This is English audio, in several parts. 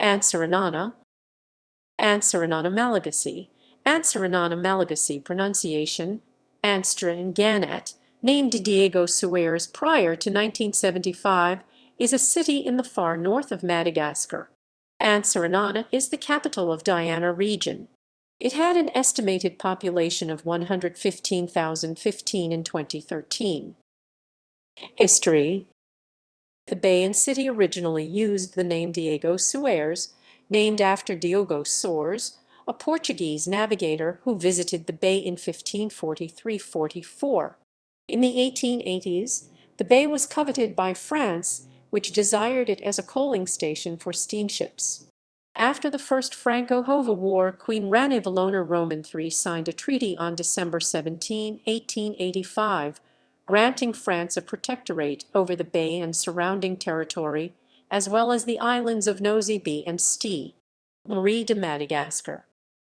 Antsiranana, Antsiranana Malagasy, Antsiranana Malagasy pronunciation, antsÄraŋanə, named Diego-Suarez prior to 1975, is a city in the far north of Madagascar. Antsiranana is the capital of Diana region. It had an estimated population of 115,015 in 2013. History. The bay and city originally used the name Diego-Suarez, named after Diego-Suarez, a Portuguese navigator who visited the bay in 1543–44. In the 1880s, the bay was coveted by France, which desired it as a coaling station for steamships. After the First Franco-Hova War, Queen Rani Valona Roman III signed a treaty on December 17, 1885, granting France a protectorate over the bay and surrounding territory, as well as the islands of Nosy Be and Ste. Marie de Madagascar.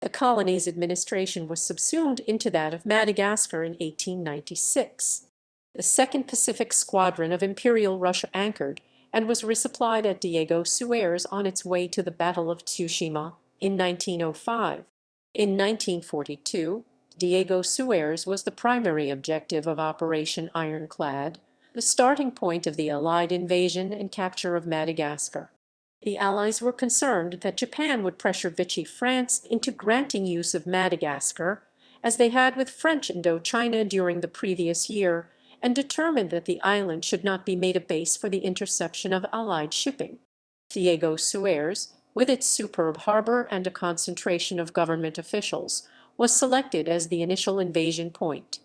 The colony's administration was subsumed into that of Madagascar in 1896. The Second Pacific Squadron of Imperial Russia anchored and was resupplied at Diego-Suarez on its way to the Battle of Tsushima in 1905. In 1942, Diego-Suarez was the primary objective of Operation Ironclad, the starting point of the Allied invasion and capture of Madagascar. The Allies were concerned that Japan would pressure Vichy France into granting use of Madagascar, as they had with French Indochina during the previous year, and determined that the island should not be made a base for the interception of Allied shipping. Diego-Suarez, with its superb harbor and a concentration of government officials, was selected as the initial invasion point.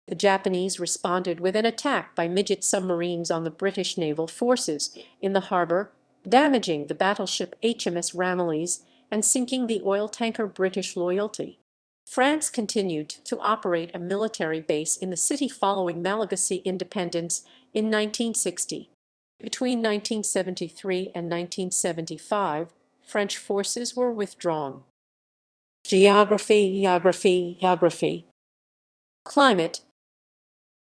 The Japanese responded with an attack by midget submarines on the British naval forces in the harbor, damaging the battleship HMS Ramillies and sinking the oil tanker British Loyalty. France continued to operate a military base in the city following Malagasy independence in 1960. Between 1973 and 1975, French forces were withdrawn. Geography. Climate.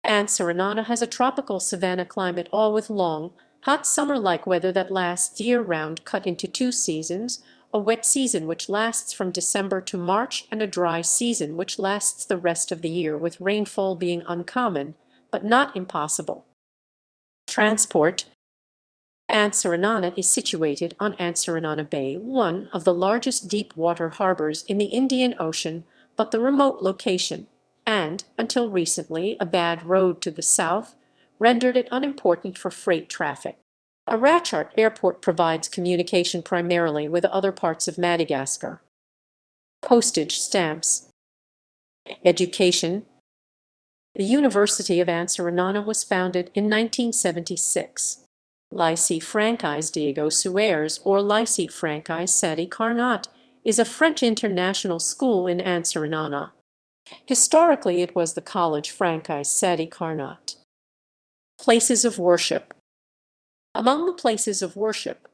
Antsiranana has a tropical savanna climate, all with long, hot summer-like weather that lasts year-round, cut into two seasons, a wet season which lasts from December to March and a dry season which lasts the rest of the year, with rainfall being uncommon, but not impossible. Transport. Antsiranana is situated on Antsiranana Bay, one of the largest deep-water harbors in the Indian Ocean, but the remote location, and, until recently, a bad road to the south, rendered it unimportant for freight traffic. Arachat Airport provides communication primarily with other parts of Madagascar. Postage stamps. Education. The University of Antsiranana was founded in 1976. Lycée Francais Diego-Suarez, or Lycée Francais antsÄ-ʻraŋanə, is a French international school in Antsiranana. Historically, it was the College Francais antsÄ-ʻraŋanə. Places of worship. Among the places of worship,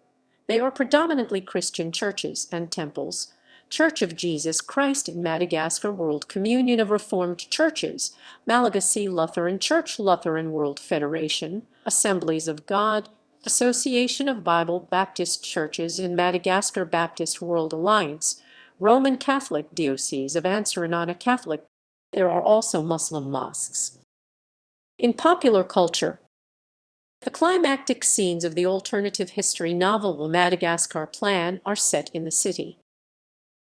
they are predominantly Christian churches and temples: Church of Jesus Christ in Madagascar, World Communion of Reformed Churches, Malagasy Lutheran Church, Lutheran World Federation, Assemblies of God, Association of Bible Baptist Churches in Madagascar, Baptist World Alliance, Roman Catholic Diocese of Antsiranana Catholic. There are also Muslim mosques. In popular culture, the climactic scenes of the alternative history novel The Madagascar Plan are set in the city.